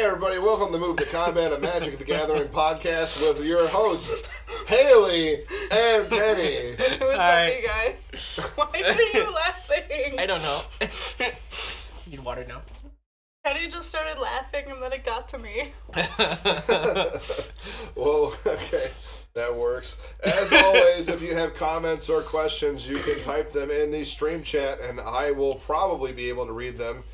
Hey everybody, welcome to Move the Combat, a Magic the Gathering podcast with your hosts, Haley and Kenny. What's up, you guys? Why are you laughing? I don't know. Need water now? Kenny just started laughing and then it got to me. Well, okay, that works. As always, if you have comments or questions, you can type them in the stream chat and I will probably be able to read them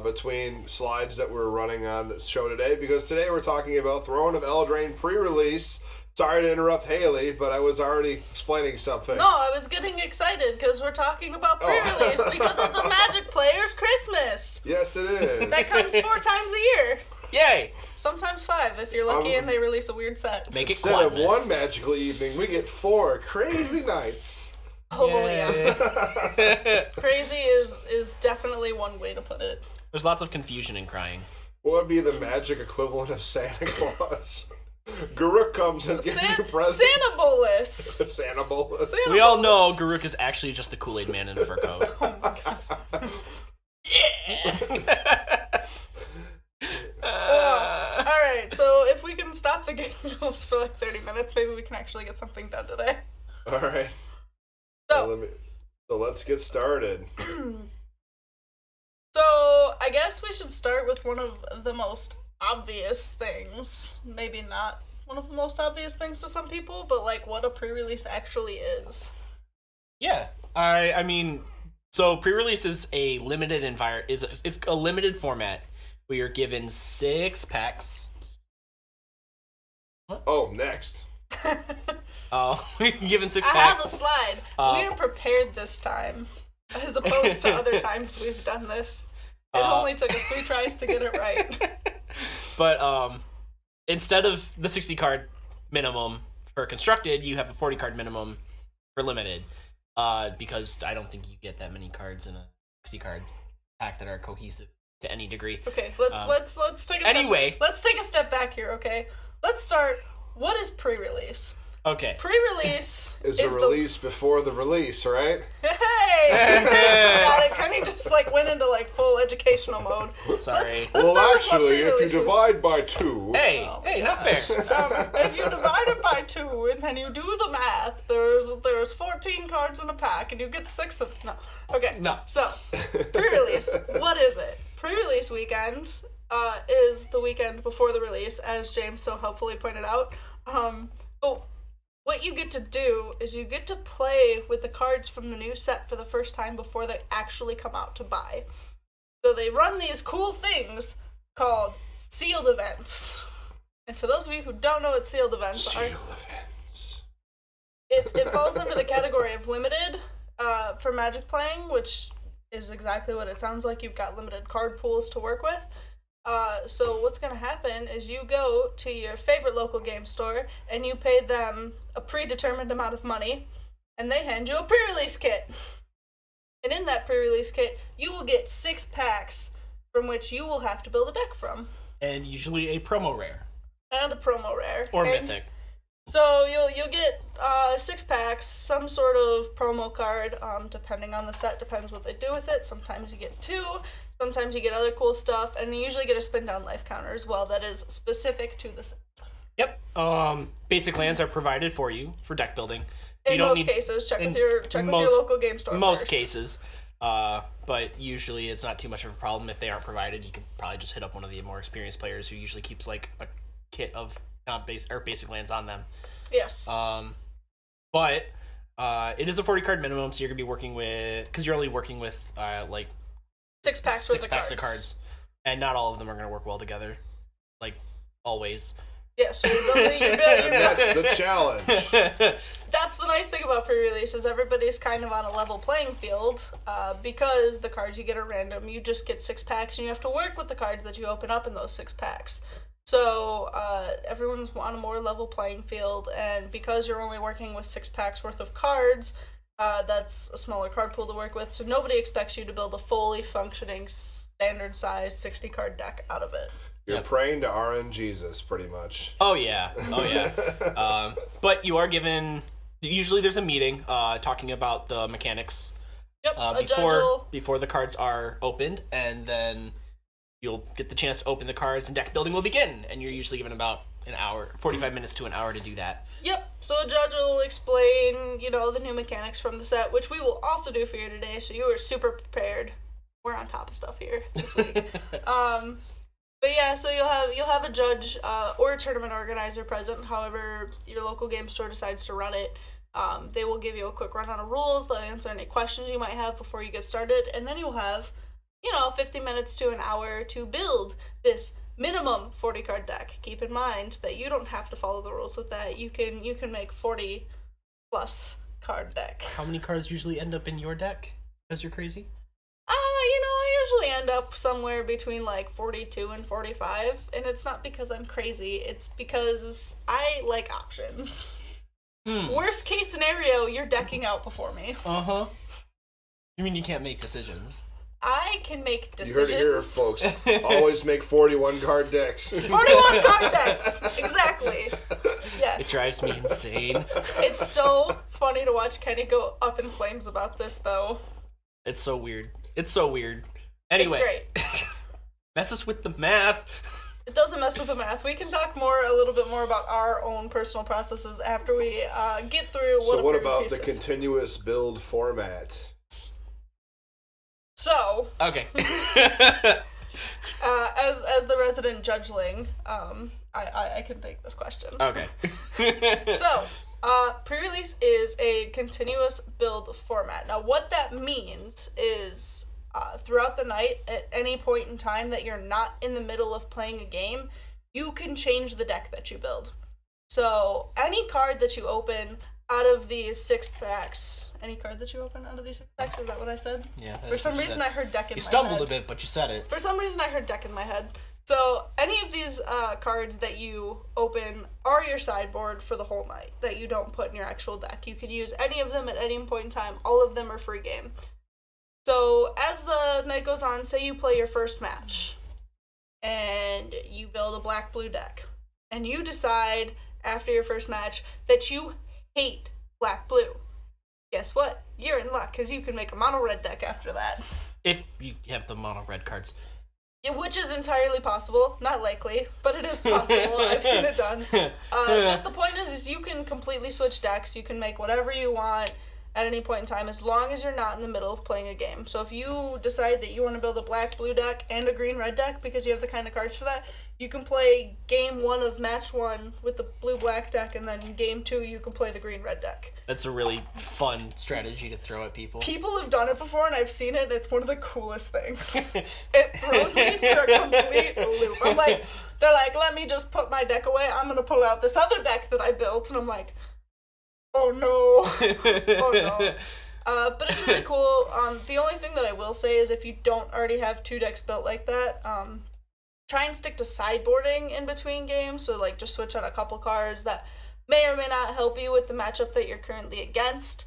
between slides that we're running on the show today, because today we're talking about Throne of Eldraine pre-release. Sorry to interrupt Haley, but I was already explaining something. No, I was getting excited because we're talking about pre-release because it's a Magic player's Christmas. Yes, it is. That comes 4 times a year. Yay! Sometimes 5 if you're lucky and they release a weird set. Make it Instead of quadness. one magical evening, we get 4 crazy nights. Oh, yeah. Crazy is definitely one way to put it. There's lots of confusion and crying. What would be the magic equivalent of Santa Claus? Garuk comes and gives you presents. Santa Bolus. Santa Bolus. Santa We all know Bolus. Garuk is actually just the Kool-Aid Man in a fur coat. Alright, so if we can stop the giggles for like 30 minutes, maybe we can actually get something done today. All right. So Let's get started. So, I guess we should start with one of the most obvious things. Maybe not one of the most obvious things to some people, but like what a pre-release actually is. Yeah, I mean, so pre-release is a limited it's a limited format where you're given 6 packs. What? Oh, next. You're given 6 I packs. have a slide. We are prepared this time, as opposed to other times we've done this. It only took us 3 tries to get it right. But instead of the 60 card minimum for constructed, you have a 40 card minimum for limited. Because I don't think you get that many cards in a 60 card pack that are cohesive to any degree. Okay, let's take a anyway. Let's take a step back here, okay? Let's start. What is pre-release? Okay. Pre-release Is a release before the release, right? Hey! Got it. Kenny just like went into like full educational mode. Sorry. Let's Well, start with what actually, if you pre-release is. divide by 2... Hey, not fair. If you divide it by 2 and then you do the math, there's 14 cards in a pack and you get 6 of no. Okay. No. So, pre-release. What is it? Pre-release weekend is the weekend before the release, as James so helpfully pointed out. But what you get to do is you get to play with the cards from the new set for the first time before they actually come out to buy. So they run these cool things called sealed events. And for those of you who don't know what sealed events are, it falls under the category of limited for Magic playing, which is exactly what it sounds like. You've got limited card pools to work with. So what's going to happen is you go to your favorite local game store and you pay them a predetermined amount of money and they hand you a pre-release kit. And in that pre-release kit, you will get 6 packs from which you will have to build a deck from. And usually a promo rare. And a promo rare. Or and mythic. So you'll get 6 packs, some sort of promo card, depending on the set, depends what they do with it. Sometimes you get 2. Sometimes you get other cool stuff, and you usually get a spin down life counter as well that is specific to the set. Yep. Basic lands are provided for you for deck building. So In most cases, check with your local game store. Most first. cases. But usually it's not too much of a problem. If they aren't provided, you can probably just hit up one of the more experienced players who usually keeps like a kit of basic lands on them. Yes. But it is a 40 card minimum, so you're gonna be working with, because you're only working with like 6 packs 6 packs of cards, and not all of them are gonna work well together, like always. Yeah, so you're building. And that's the challenge. That's the nice thing about pre-release is everybody's kind of on a level playing field because the cards you get are random. You just get 6 packs, and you have to work with the cards that you open up in those 6 packs. So everyone's on a more level playing field, and because you're only working with 6 packs worth of cards, that's a smaller card pool to work with. So nobody expects you to build a fully functioning standard size 60 card deck out of it. You're praying to RN Jesus, pretty much. Oh yeah. But you are given. Usually, there's a meeting talking about the mechanics Yep. before the cards are opened, and then you'll get the chance to open the cards and deck building will begin. And you're usually given about an hour, 45 minutes to an hour to do that. Yep. So a judge will explain, the new mechanics from the set, which we will also do for you today. So you are super prepared. We're on top of stuff here this week. But yeah, so you'll have a judge or a tournament organizer present, however your local game store decides to run it. They will give you a quick rundown of rules. They'll answer any questions you might have before you get started, and then you'll have 50 minutes to an hour to build this minimum 40 card deck. Keep in mind that you don't have to follow the rules with that. You can make 40 plus card deck. How many cards usually end up in your deck? Because you're crazy? I usually end up somewhere between like 42 and 45, and it's not because I'm crazy, it's because I like options. Worst case scenario, you're decking out before me. Uh-huh. You mean you can't make decisions? I can make decisions. You heard it here, folks. Always make 41 card decks. 41 card decks! Exactly. Yes. It drives me insane. It's so funny to watch Kenny go up in flames about this, though. It's so weird. It's so weird. Anyway. It's great. Messes with the math. It doesn't mess with the math. We can talk a little bit more about our own personal processes after we get through what. So what about the continuous build format? So. Okay. As the resident judgeling, I can take this question. Okay. So, pre-release is a continuous build format. Now, what that means is throughout the night, at any point in time that you're not in the middle of playing a game, you can change the deck that you build. So, any card that you open out of these 6 packs, is that what I said? Yeah. For some reason, I heard deck in my head. You stumbled a bit, but you said it. For some reason, I heard deck in my head. So, any of these cards that you open are your sideboard for the whole night, that you don't put in your actual deck. You can use any of them at any point in time. All of them are free game. So, as the night goes on, say you play your first match, and you build a black-blue deck, and you decide after your first match that you hate black-blue. Guess what? You're in luck, because you can make a mono-red deck after that. If you have the mono-red cards. Which is entirely possible. Not likely, but it is possible. I've seen it done. Just the point is you can completely switch decks. You can make whatever you want at any point in time, as long as you're not in the middle of playing a game. So if you decide that you want to build a black-blue deck and a green-red deck, because you have the kind of cards for that, you can play game 1 of match 1 with the blue-black deck, and then game 2 you can play the green-red deck. That's a really fun strategy to throw at people. People have done it before, and I've seen it, and it's one of the coolest things. It throws me for a complete loop. They're like, let me just put my deck away. I'm going to pull out this other deck that I built, and I'm like, oh no. Oh no. But it's really cool. The only thing that I will say is if you don't already have 2 decks built like that, try and stick to sideboarding in between games. So like just switch out a couple cards that may or may not help you with the matchup that you're currently against.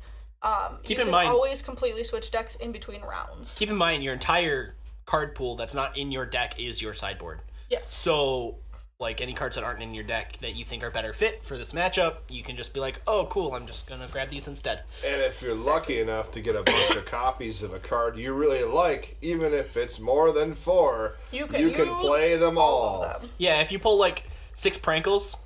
Keep you in can mind, always completely switch decks in between rounds. Keep in mind your entire card pool that's not in your deck is your sideboard. Yes. So like any cards that aren't in your deck that you think are better fit for this matchup, you can just be like, oh cool, I'm just gonna grab these instead. And if you're lucky enough to get a bunch of copies of a card you really like, even if it's more than 4, you can play them all. Of them. Yeah, if you pull like 6 prankles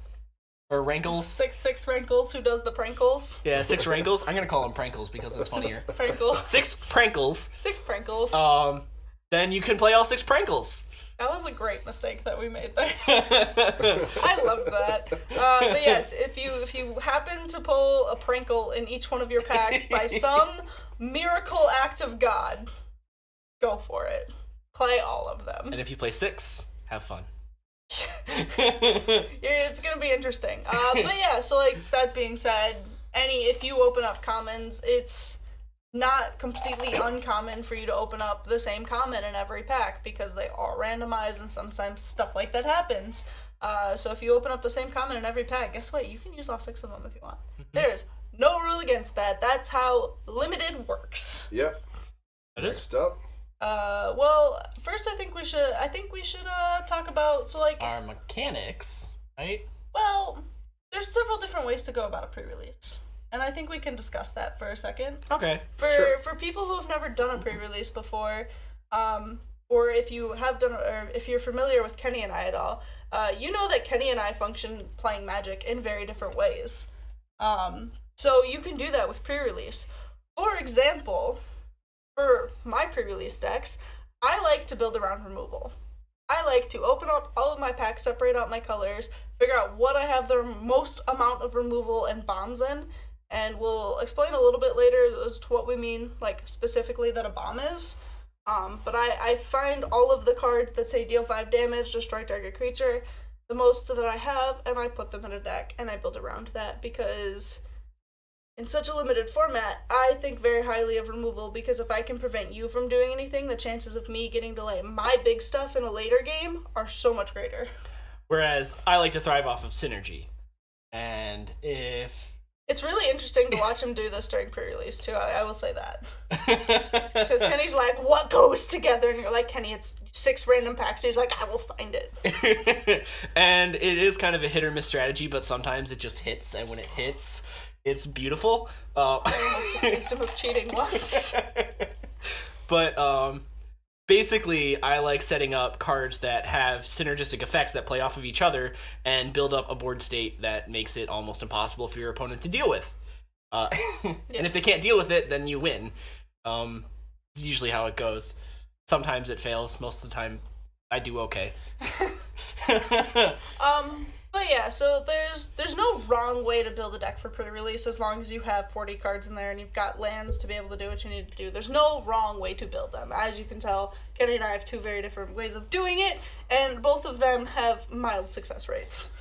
or rankles. Six rankles. Who does the prankles? Yeah, 6 rankles. I'm gonna call them prankles because it's funnier. Prankles. 6 prankles. 6 prankles. Then you can play all 6 prankles. That was a great mistake that we made there. I loved that. But yes, if you happen to pull a prankle in each one of your packs by some miracle act of God, go for it. Play all of them. And if you play 6, have fun. It's gonna be interesting. But yeah, so like that being said, if you open up commons, it's not completely uncommon for you to open up the same common in every pack because they are randomized and sometimes stuff like that happens. So if you open up the same common in every pack, guess what? You can use all 6 of them if you want. There's no rule against that. That's how limited works. Yep. Next up. Well, first I think we should talk about our mechanics, right? Well, there's several different ways to go about a pre-release. And I think we can discuss that for a second. Okay. For people who have never done a pre-release before, or if you have done, or if you're familiar with Kenny and I at all, you know that Kenny and I function playing Magic in very different ways. So you can do that with pre-release. For example, for my pre-release decks, I like to build around removal. I like to open up all of my packs, separate out my colors, figure out what I have the most amount of removal and bombs in, and we'll explain a little bit later as to what we mean, like, specifically that a bomb is. But I find all of the cards that say deal 5 damage, destroy target creature, the most that I have, and I put them in a deck, and I build around that, because in such a limited format, I think very highly of removal, because if I can prevent you from doing anything, the chances of me getting to lay my big stuff in a later game are so much greater. Whereas I like to thrive off of synergy. And if... It's really interesting to watch him do this during pre-release, too. I will say that. Because Kenny's like, what goes together? And you're like, Kenny, it's 6 random packs. He's like, I will find it. And it is kind of a hit or miss strategy, but sometimes it just hits, and when it hits, it's beautiful. I almost accused him of cheating once. But basically, I like setting up cards that have synergistic effects that play off of each other and build up a board state that makes it almost impossible for your opponent to deal with. Yes. And if they can't deal with it, then you win. It's usually how it goes. Sometimes it fails. Most of the time, I do okay. But yeah, so there's no wrong way to build a deck for pre-release as long as you have 40 cards in there and you've got lands to be able to do what you need to do. There's no wrong way to build them. As you can tell, Kenny and I have 2 very different ways of doing it, and both of them have mild success rates.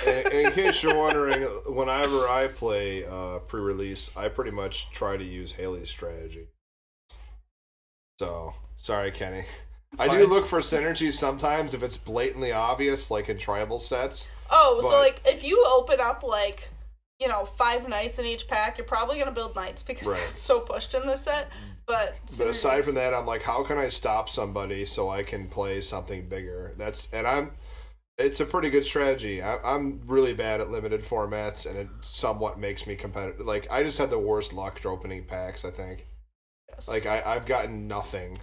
In case you're wondering, whenever I play pre-release, I pretty much try to use Haley's strategy. So, sorry, Kenny. I do look for synergy sometimes if it's blatantly obvious, like in tribal sets. Oh, so like if you open up like, 5 knights in each pack, you're probably gonna build knights because that's so pushed in this set. But aside from that, I'm like, how can I stop somebody so I can play something bigger? It's a pretty good strategy. I'm really bad at limited formats, and it somewhat makes me competitive. Like, I just had the worst luck opening packs, I think. Yes. Like, I've gotten nothing.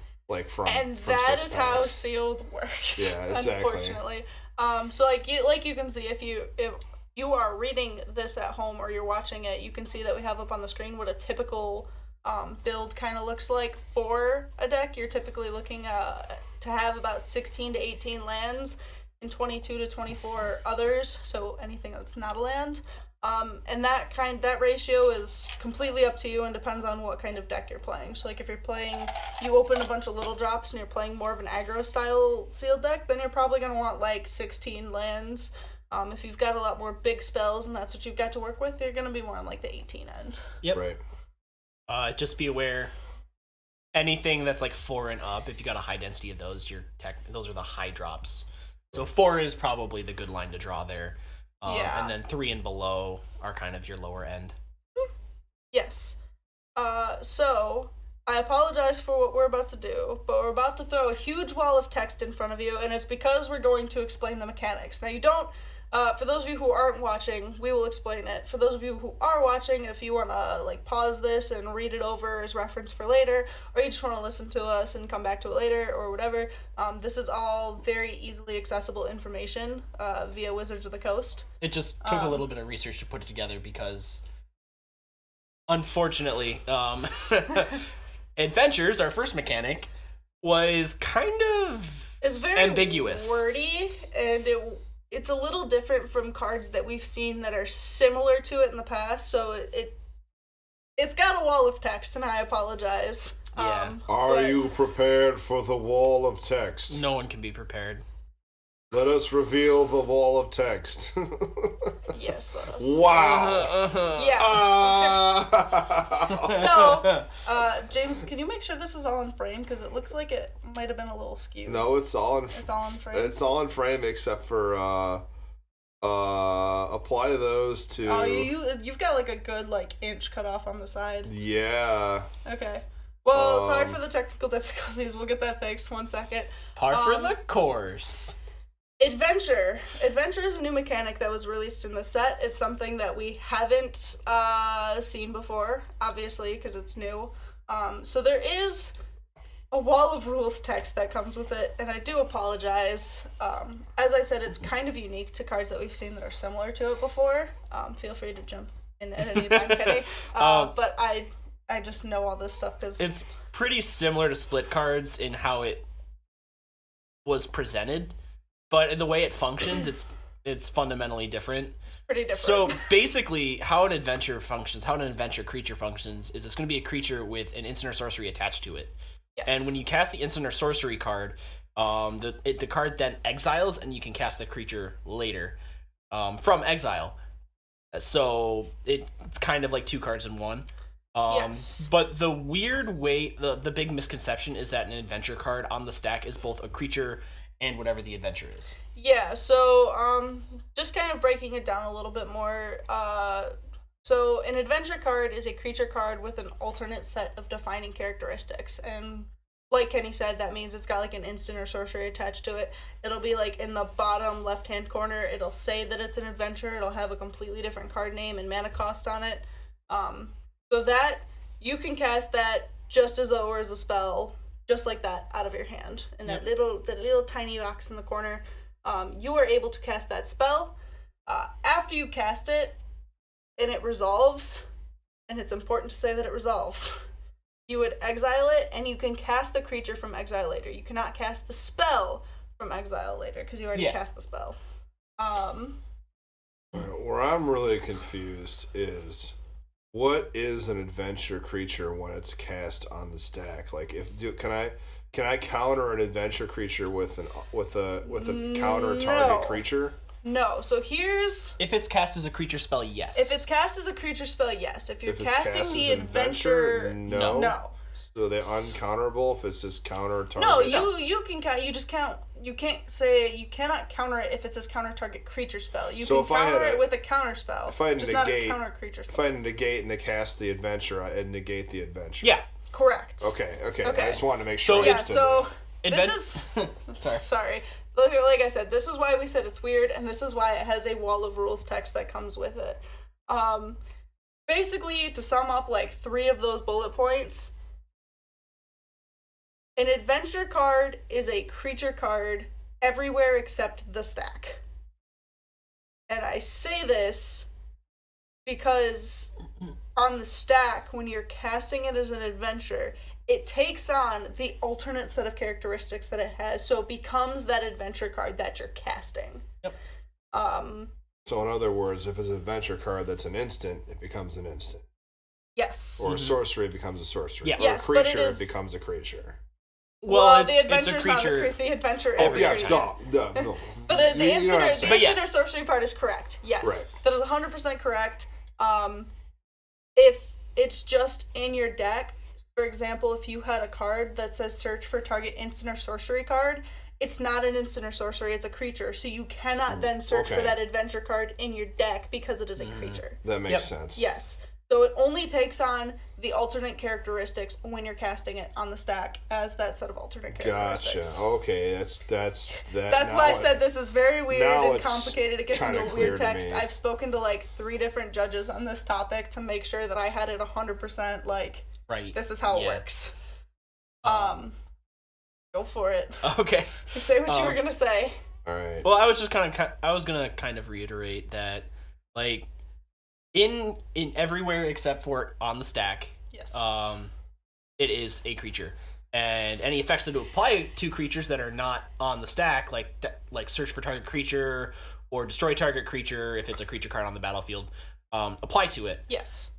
From that is how sealed works. Yeah, exactly. Unfortunately, so like you can see if you are reading this at home or you're watching it, you can see that we have up on the screen what a typical build kind of looks like for a deck. You're typically looking to have about 16 to 18 lands and 22 to 24 others. So anything that's not a land. And that ratio is completely up to you and depends on what kind of deck you're playing. So like if you're you open a bunch of little drops and you're playing more of an aggro style sealed deck, then you're probably going to want like 16 lands. If you've got a lot more big spells and that's what you've got to work with, you're going to be more on like the 18 end. Yep. Right. Just be aware, anything that's like 4 and up, if you got a high density of those, those are the high drops. So 4 is probably the good line to draw there. And then 3 and below are kind of your lower end. Yes. So, I apologize for what we're about to do, but we're about to throw a huge wall of text in front of you, and it's because we're going to explain the mechanics. Now, you don't, for those of you who aren't watching, we will explain it. For those of you who are watching, if you want to, pause this and read it over as reference for later, or you just want to listen to us and come back to it later, or whatever, this is all very easily accessible information via Wizards of the Coast. It just took a little bit of research to put it together because, unfortunately, Adventures, our first mechanic, was kind of very ambiguous. Wordy, and it's a little different from cards that we've seen that are similar to it in the past, so it's got a wall of text, and I apologize. Yeah. Are you prepared for the wall of text? No one can be prepared. Let us reveal the wall of text. Yes, let us. Wow. Yeah. So, James, can you make sure this is all in frame? Because it looks like it might have been a little skewed. No, it's all in frame. It's all in frame except for apply those to... Oh, you've got like a good inch cut off on the side. Yeah. Okay. Well, sorry for the technical difficulties. We'll get that fixed. 1 second. Par for the course. Adventure. Adventure is a new mechanic that was released in the set. It's something that we haven't seen before, obviously, because it's new. So there is a wall of rules text that comes with it, and I do apologize. As I said, it's kind of unique to cards that we've seen that are similar to it before. Feel free to jump in at any time, Kenny. But I just know all this stuff because it's pretty similar to split cards in how it was presented, but in the way it functions, it's fundamentally different. pretty different. So basically, how an adventure creature functions is it's going to be a creature with an instant or sorcery attached to it. Yes. And when you cast the instant or sorcery card, the card then exiles, and you can cast the creature later from exile. So it's kind of like two cards in one. Yes. But the weird way, the big misconception is that an adventure card on the stack is both a creature and whatever the adventure is. Yeah, so just kind of breaking it down a little bit more. So an adventure card is a creature card with an alternate set of defining characteristics. And like Kenny said, that means it's got like an instant or sorcery attached to it. It'll be like in the bottom left-hand corner. It'll say that it's an adventure. It'll have a completely different card name and mana cost on it. So that, you can cast that just as though it was a spell, just like that, out of your hand. In that little tiny box in the corner. You are able to cast that spell. After you cast it, and it resolves, and it's important to say that it resolves, you would exile it, and you can cast the creature from exile later. You cannot cast the spell from exile later, because you already cast the spell. Where I'm really confused is, what is an adventure creature when it's cast on the stack? Like, can I counter an adventure creature with a counter target creature? No. So here's, if it's cast as a creature spell, yes. If it's cast as a creature spell, yes. If you're If it's casting cast the as adventure, no. So they're uncounterable if it's just counter target. No, you can count. You just count. You can't say, you cannot counter it if it says counter target creature spell. You can counter it with a counter spell. If I just not a counter creature spell. If I negate and they cast the adventure, I'd negate the adventure. Yeah. Correct. Okay. I just wanted to make sure. This is sorry. Like I said, this is why we said it's weird, and this is why it has a wall of rules text that comes with it. Basically, to sum up like 3 of those bullet points, an adventure card is a creature card everywhere except the stack. And I say this because on the stack, when you're casting it as an adventure, it takes on the alternate set of characteristics that it has, so it becomes that adventure card that you're casting. Yep. So in other words, if it's an adventure card that's an instant, it becomes an instant. Yes. Or a sorcery, it becomes a sorcery. Yeah. Or a creature, it becomes a creature. Well, the adventure is not the adventure is a creature. Duh. But the instant or sorcery part is correct. Yes. Right. That is 100% correct. If it's just in your deck, for example, if you had a card that says search for target instant or sorcery card, it's not an instant or sorcery, it's a creature. So you cannot then search for that adventure card in your deck because it is a creature. That makes sense. Yes. So it only takes on the alternate characteristics when you're casting it on the stack as that set of alternate characteristics. Gotcha. Okay, that's why I said this is very weird and complicated. It gets into a weird text. Me. I've spoken to like 3 different judges on this topic to make sure that I had it 100% like right. This is how it works. Go for it. Okay. Say what you were gonna say. All right. Well, I was gonna kind of reiterate that, like, in everywhere except for on the stack, yes, it is a creature, and any effects that apply to creatures that are not on the stack, like search for target creature or destroy target creature if it's a creature card on the battlefield, apply to it. Yes.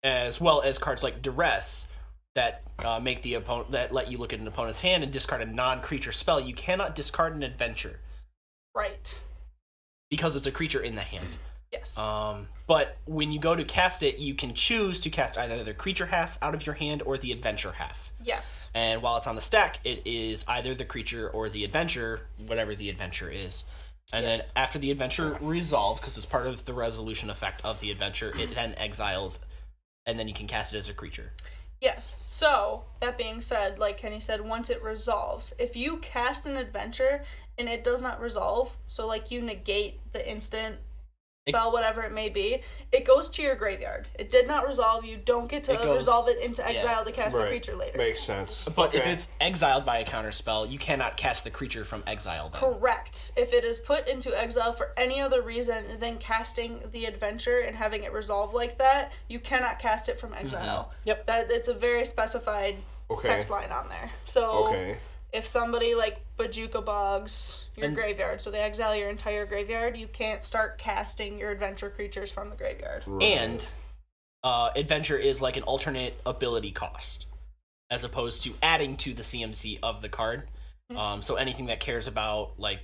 As well as cards like duress that make the opponent that let you look at an opponent's hand and discard a non-creature spell. You cannot discard an adventure, right? Because it's a creature in the hand. Yes. But when you go to cast it, you can choose to cast either the creature half out of your hand or the adventure half. Yes. And while it's on the stack, it is either the creature or the adventure, whatever the adventure is. And then after the adventure resolves, because it's part of the resolution effect of the adventure, it then exiles, and then you can cast it as a creature. Yes. So, that being said, like Kenny said, once it resolves, if you cast an adventure and it does not resolve, so like you negate the instant spell, whatever it may be, it goes to your graveyard. It did not resolve. You don't get to resolve it into exile to cast the creature later. Makes sense. But if it's exiled by a counter spell, you cannot cast the creature from exile then. Correct. If it is put into exile for any other reason than casting the adventure and having it resolve like that, you cannot cast it from exile. Yep. It's a very specified text line on there. So if somebody like Bajuka bogs your graveyard, so they exile your entire graveyard, you can't start casting your adventure creatures from the graveyard. Right. And adventure is like an alternate ability cost, as opposed to adding to the CMC of the card. So anything that cares about like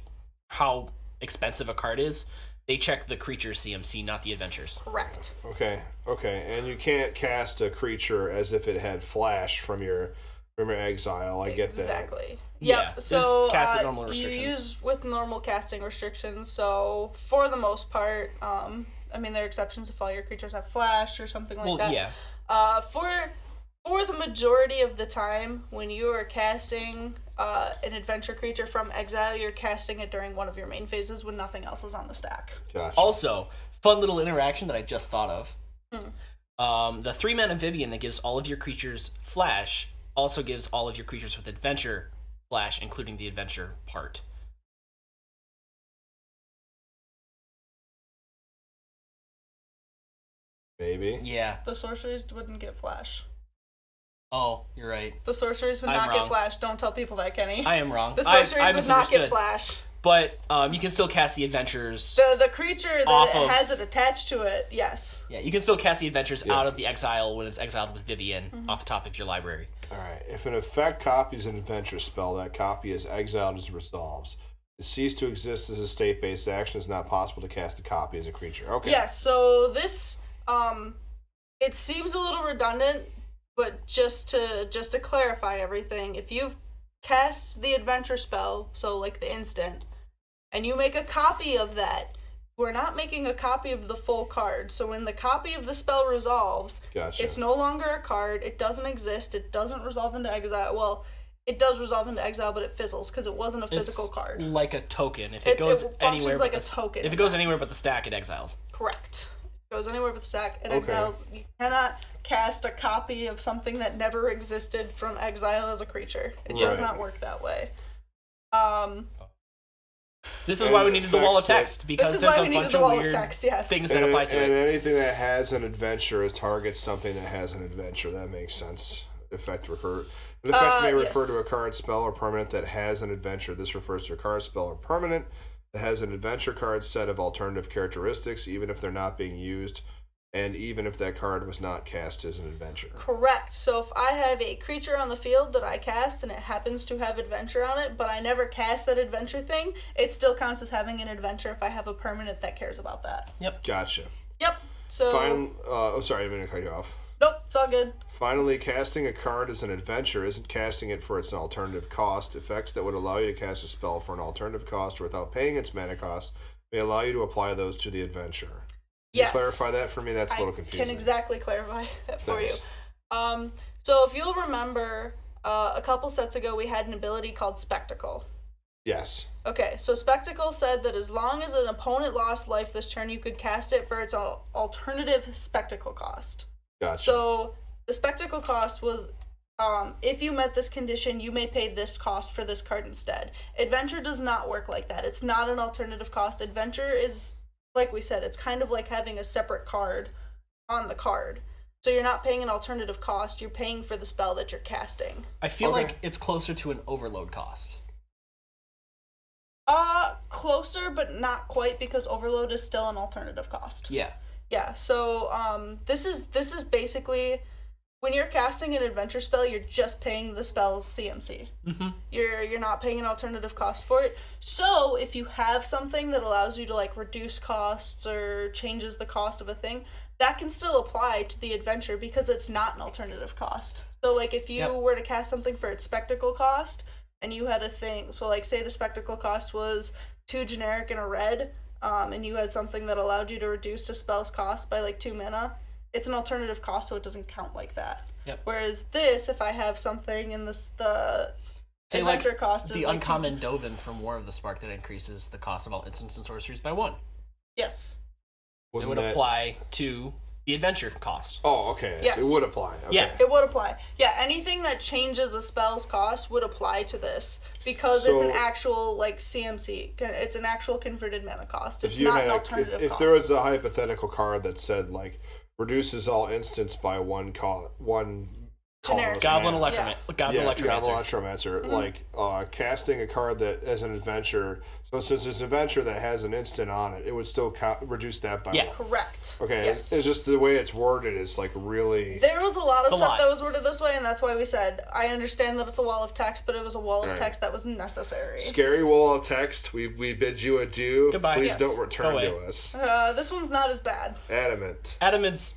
how expensive a card is, they check the creature's CMC, not the adventure's. Correct. Okay. And you can't cast a creature as if it had flash from your exile. I get that. Exactly. Yeah, Yep. So cast at normal restrictions. you use with normal casting restrictions. So for the most part, I mean there are exceptions if all your creatures have flash or something like that. Yeah. For the majority of the time, when you are casting an adventure creature from exile, you're casting it during one of your main phases when nothing else is on the stack. Gotcha. Also, fun little interaction that I just thought of. The 3-mana Vivian that gives all of your creatures flash also gives all of your creatures with adventure flash, including the adventure part. Maybe. Yeah. The sorceries wouldn't get flash. Oh, you're right. The sorceries would not get flash. Don't tell people that, Kenny. I am wrong. The sorceries would not get flash. But you can still cast the adventures. The creature that has it attached to it, yes. Yeah, you can still cast the adventures out of the exile when it's exiled with Vivian off the top of your library. Alright, if an effect copies an adventure spell, that copy is exiled as it resolves. It ceased to exist as a state-based action. It's not possible to cast a copy as a creature. Okay. Yes, so this, it seems a little redundant, but just to clarify everything, if you've cast the adventure spell, so like the instant, and you make a copy of that, we're not making a copy of the full card. So when the copy of the spell resolves, it's no longer a card, it doesn't exist, it doesn't resolve into exile. Well, it does resolve into exile, but it fizzles because it wasn't a physical card. Like a token. If it goes anywhere like a token. If it goes anywhere but the stack, it exiles. Correct. If it goes anywhere but the stack, it exiles. You cannot cast a copy of something that never existed from exile as a creature. It does not work that way. This is why we needed the wall of text, because there's a bunch of weird things that apply to it. And anything that has an adventure targets something that has an adventure. That makes sense. An effect may refer to a card, spell, or permanent that has an adventure. This refers to a card, spell, or permanent that has an adventure card set of alternative characteristics, even if they're not being used, and even if that card was not cast as an adventure. Correct. So if I have a creature on the field that I cast and it happens to have adventure on it, but I never cast that adventure thing, it still counts as having an adventure if I have a permanent that cares about that. Yep. Gotcha. Yep. So. Sorry, I didn't cut you off. Nope, it's all good. Finally, casting a card as an adventure isn't casting it for its alternative cost. Effects that would allow you to cast a spell for an alternative cost or without paying its mana cost may allow you to apply those to the adventure. Can you clarify that for me? That's a little confusing. I can exactly clarify that for you. So if you'll remember, a couple sets ago we had an ability called Spectacle. Yes. Okay, so Spectacle said that as long as an opponent lost life this turn, you could cast it for its alternative Spectacle cost. Gotcha. So the Spectacle cost was, if you met this condition, you may pay this cost for this card instead. Adventure does not work like that. It's not an alternative cost. Adventure is, like we said, it's kind of like having a separate card on the card. So you're not paying an alternative cost, you're paying for the spell that you're casting. I feel like it's closer to an overload cost. Closer, but not quite, because overload is still an alternative cost. Yeah. Yeah, so this is basically, when you're casting an adventure spell, you're just paying the spell's CMC. Mm-hmm. You're not paying an alternative cost for it. So if you have something that allows you to like reduce costs or changes the cost of a thing, that can still apply to the adventure because it's not an alternative cost. So like if you were to cast something for its Spectacle cost and you had a thing, so like say the Spectacle cost was 2 generic and a red, and you had something that allowed you to reduce the spell's cost by like 2 mana, it's an alternative cost, so it doesn't count like that. Yep. Whereas this, if I have something in the say adventure like cost is the like uncommon Dovin from War of the Spark that increases the cost of all instants and sorceries by 1. Yes. It would apply to the adventure cost. Oh, okay. Yes. So it would apply. Okay. Yeah. It would apply. Yeah, anything that changes a spell's cost would apply to this because it's an actual like CMC. It's an actual converted mana cost. It's not an alternative cost. If there was a hypothetical card that said like reduces all instants by one Generic. Goblin Yeah. Electromancer. Mm-hmm. Like casting a card that as an adventure. So since it's an adventure that has an instant on it, it would still reduce that by one. Correct. Okay, Yes. it's just the way it's worded is like really. There was a lot of stuff that was worded this way, and that's why we said I understand that it's a wall of text, but it was a wall of text that was necessary. Scary wall of text. We bid you adieu. Goodbye. Please Yes. don't return Go away. to us. This one's not as bad. Adamant. Adamant's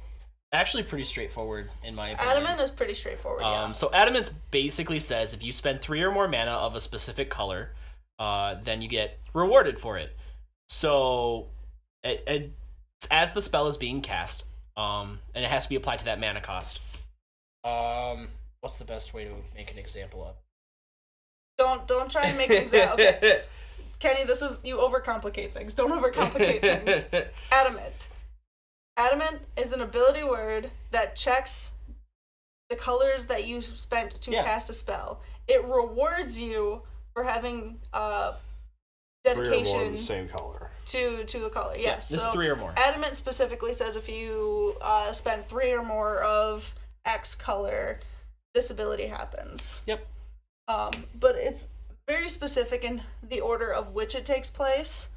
actually pretty straightforward in my opinion. Adamant is pretty straightforward. Yeah. So Adamant basically says if you spend 3 or more mana of a specific color, then you get rewarded for it. So it's as the spell is being cast, and it has to be applied to that mana cost. What's the best way to make an example of it? Don't try and make an example. Okay. Kenny, you overcomplicate things. Don't overcomplicate things. Adamant. Adamant is an ability word that checks the colors that you spent to cast a spell. It rewards you for having dedication 3 or more of the same color. to the color. Yes. This so 3 or more. Adamant specifically says if you spend 3 or more of X color, this ability happens. Yep. But it's very specific in the order of which it takes place.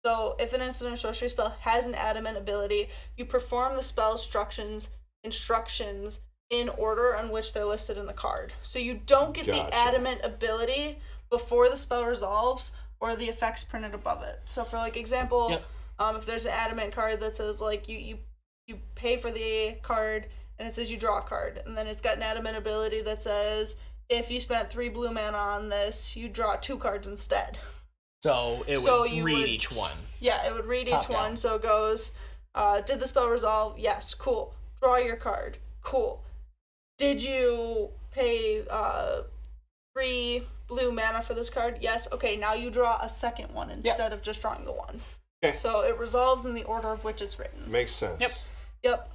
So, if an instant or sorcery spell has an adamant ability, you perform the spell's instructions in order on which they're listed in the card. So you don't get the adamant ability before the spell resolves or the effects printed above it. So, for like example, if there's an adamant card that says like you pay for the card and it says you draw a card, and then it's got an adamant ability that says if you spent 3 blue mana on this, you draw 2 cards instead. So it would read each one. Yeah, it would read Top each down. one. So it goes, did the spell resolve? Yes, cool. Draw your card. Cool. Did you pay 3 blue mana for this card? Yes. Okay, now you draw a second one instead of just drawing the one. Okay. So it resolves in the order of which it's written. Makes sense. Yep.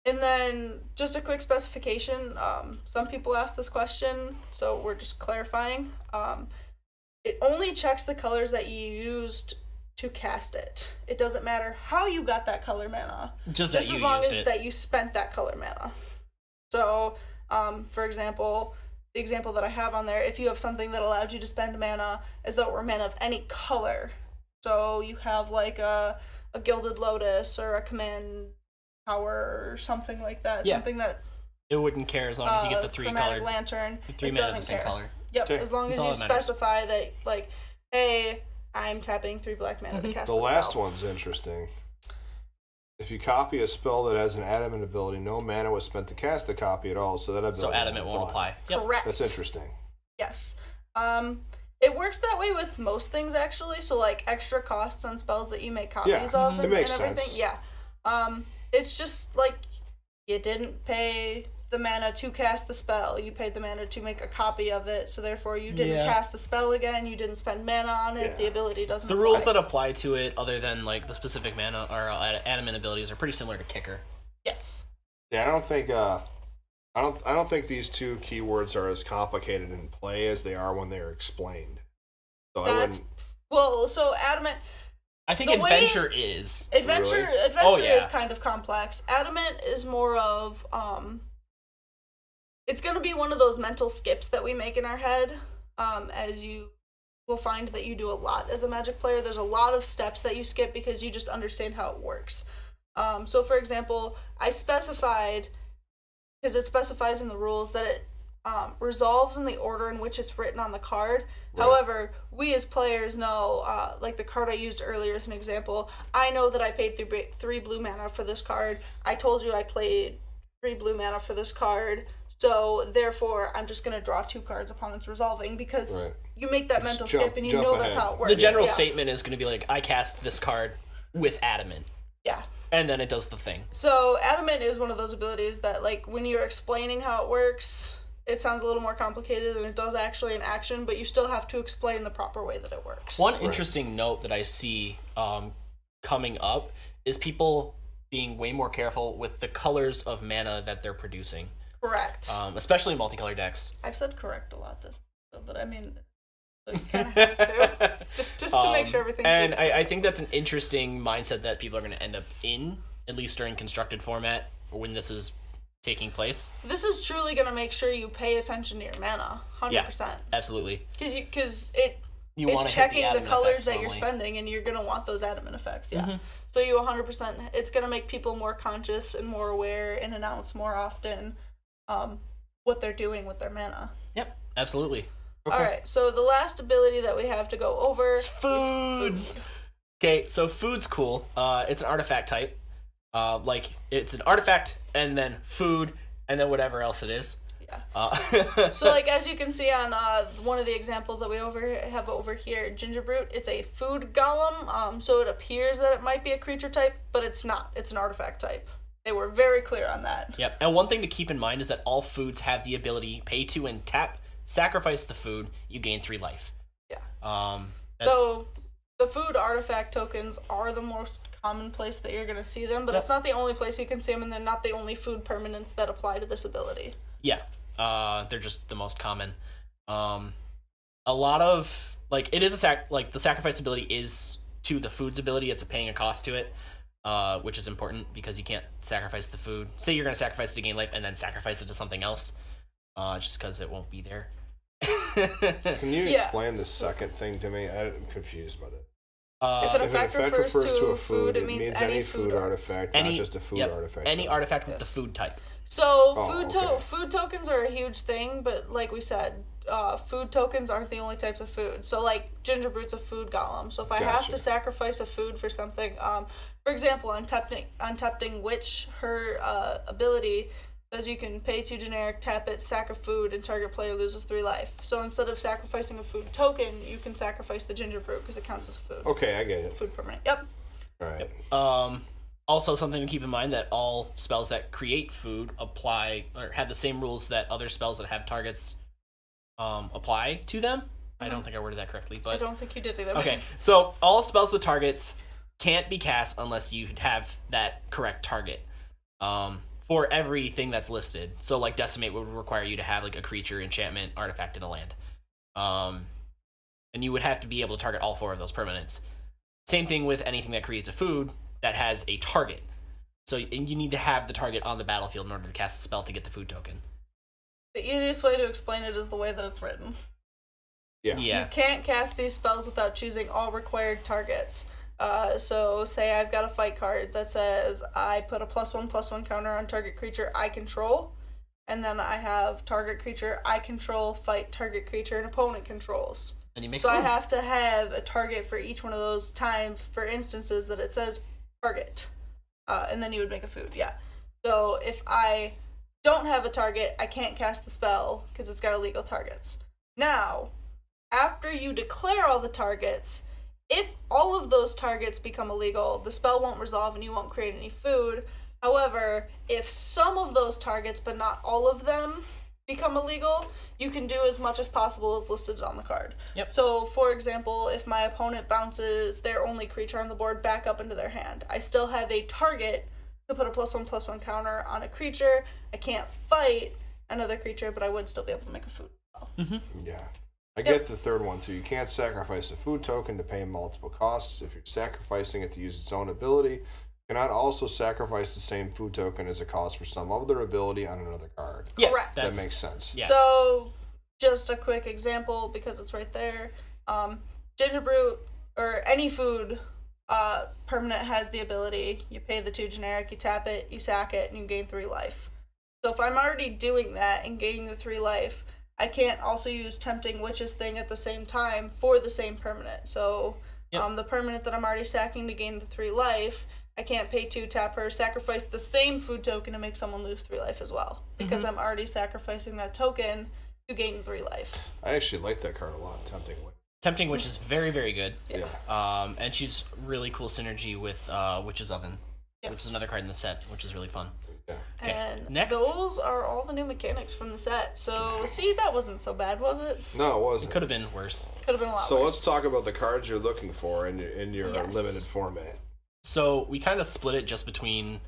And then just a quick specification. Some people ask this question, so we're just clarifying. It only checks the colors that you used to cast it. It doesn't matter how you got that color mana. Just as long as that you spent that color mana. So, for example, the example that I have on there, if you have something that allowed you to spend mana as though it were mana of any color. So you have like a Gilded Lotus or a Command Tower or something like that. Yeah. Something that It wouldn't care as long as you get the 3 Chromatic colored. Lantern. The 3 it mana of the doesn't same care. color. Yep, Okay. as long That's as all you that matters. specify that, like, hey, I'm tapping 3 black mana to cast The this last spell. one's interesting. If you copy a spell that has an adamant ability, no mana was spent to cast the copy at all, so that ability So adamant won't apply. Yep. Correct. That's interesting. Yes. It works that way with most things, actually. So, like, extra costs on spells that you make copies of it and makes everything. sense. Yeah. It's just, like, you didn't pay the mana to cast the spell. You paid the mana to make a copy of it, so therefore you didn't cast the spell again. You didn't spend mana on it. Yeah. The ability doesn't The apply. rules that apply to it, other than like the specific mana or adamant abilities, are pretty similar to Kicker. Yes. Yeah, I don't think these 2 keywords are as complicated in play as they are when they're explained. So I wouldn't. Well, so adamant. I think The way- Adventure is. Adventure Really? is kind of complex. Adamant is more of it's going to be one of those mental skips that we make in our head, as you will find that you do a lot as a Magic player. There's a lot of steps that you skip because you just understand how it works. So for example, I specified, because it specifies in the rules that it resolves in the order in which it's written on the card. Right. However, we as players know, like the card I used earlier as an example, I know that I paid 3 blue mana for this card. I told you I played 3 blue mana for this card, so therefore I'm just going to draw 2 cards upon its resolving, because you make that mental skip and you know that's how it works. The general statement is going to be like, I cast this card with Adamant. Yeah. And then it does the thing. So Adamant is one of those abilities that, like, when you're explaining how it works, it sounds a little more complicated than it does actually in action, but you still have to explain the proper way that it works. One interesting note that I see coming up is people being way more careful with the colors of mana that they're producing. Correct. Especially multicolor decks. I've said correct a lot this, but I mean, you kind of have to just to make sure everything. And I think that's an interesting mindset that people are going to end up in, at least during constructed format, when this is taking place. This is truly going to make sure you pay attention to your mana, 100%. Yeah, absolutely. Because you it's checking the colors that normally. you're spending, and you're going to want those adamant effects. Yeah. Mm-hmm. So you 100%. It's going to make people more conscious and more aware and announce more often what they're doing with their mana. Yep, absolutely. Okay. All right. So the last ability that we have to go over is foods. Okay, so food's cool. It's an artifact type. Like it's an artifact and then food and then whatever else it is. Yeah. So like as you can see on one of the examples that we have over here, Gingerbrute, it's a food golem. So it appears that it might be a creature type, but it's not. It's an artifact type. They were very clear on that. Yep. And one thing to keep in mind is that all foods have the ability pay to and tap, sacrifice the food, you gain 3 life. Yeah. So the food artifact tokens are the most common place that you're going to see them, but it's not the only place you can see them, and they're not the only food permanents that apply to this ability. Yeah. They're just the most common. A lot of like it is the sacrifice ability is to the food's ability. It's paying a cost to it, which is important because you can't sacrifice the food. Say you're going to sacrifice it to gain life and then sacrifice it to something else, just because it won't be there. Can you explain the second thing to me? I'm confused by that. If an effect refers to a food, it means any food artifact, not just a food artifact. Any artifact with the food type. So food tokens are a huge thing, but like we said, food tokens aren't the only types of food. So like Gingerbrute's a food golem. So if I have to sacrifice a food for something, for example, on Tempting Witch, her ability says you can pay 2 generic, tap it, sack a food, and target player loses 3 life. So instead of sacrificing a food token, you can sacrifice the Gingerbrute because it counts as a food. Okay, I get it. Food permanent. Yep. All right. Yep. Also, something to keep in mind that all spells that create food apply or have the same rules that other spells that have targets apply to them. I don't think I worded that correctly, but I don't think you did either. Okay, so all spells with targets can't be cast unless you have that correct target for everything that's listed. So, like Decimate would require you to have like a creature, enchantment, artifact, and a land, and you would have to be able to target all 4 of those permanents. Same thing with anything that creates a food that has a target. So you need to have the target on the battlefield in order to cast a spell to get the food token. The easiest way to explain it is the way that it's written. Yeah. You can't cast these spells without choosing all required targets. So say I've got a fight card that says I put a +1/+1 counter on target creature I control, and then I have target creature I control, fight target creature an opponent controls. And you make so food. I have to have a target for each one of those times for instances that it says target, and then you would make a food. Yeah. So if I don't have a target, I can't cast the spell because it's got illegal targets. Now, after you declare all the targets, if all of those targets become illegal, the spell won't resolve and you won't create any food. However, if some of those targets, but not all of them, become illegal, you can do as much as possible as listed on the card. Yep. So, for example, if my opponent bounces their only creature on the board back up into their hand, I still have a target to put a +1/+1 counter on a creature. I can't fight another creature, but I would still be able to make a food spell. Mm-hmm. Yeah. I get the third one too. You can't sacrifice a food token to pay multiple costs. If you're sacrificing it to use its own ability, you cannot also sacrifice the same food token as a cost for some other ability on another card. Yeah, correct. That makes sense. Yeah. So, just a quick example because it's right there. Gingerbrute or any food permanent has the ability. You pay the 2 generic, you tap it, you sack it, and you gain 3 life. So if I'm already doing that and gaining the 3 life, I can't also use Tempting Witch's thing at the same time for the same permanent. So the permanent that I'm already sacking to gain the 3 life, I can't pay 2, tap her, sacrifice the same food token to make someone lose 3 life as well. Because I'm already sacrificing that token to gain 3 life. I actually like that card a lot, Tempting Witch. Tempting Witch is very, very good. Yeah. And she's really cool synergy with Witch's Oven, which is another card in the set, which is really fun. Yeah. Okay. And next. those are all the new mechanics from the set. So, see, that wasn't so bad, was it? No, it wasn't. It could have been worse. Could have been a lot So worse. let's talk about the cards you're looking for in your Yes. limited format. So we kind of split it just between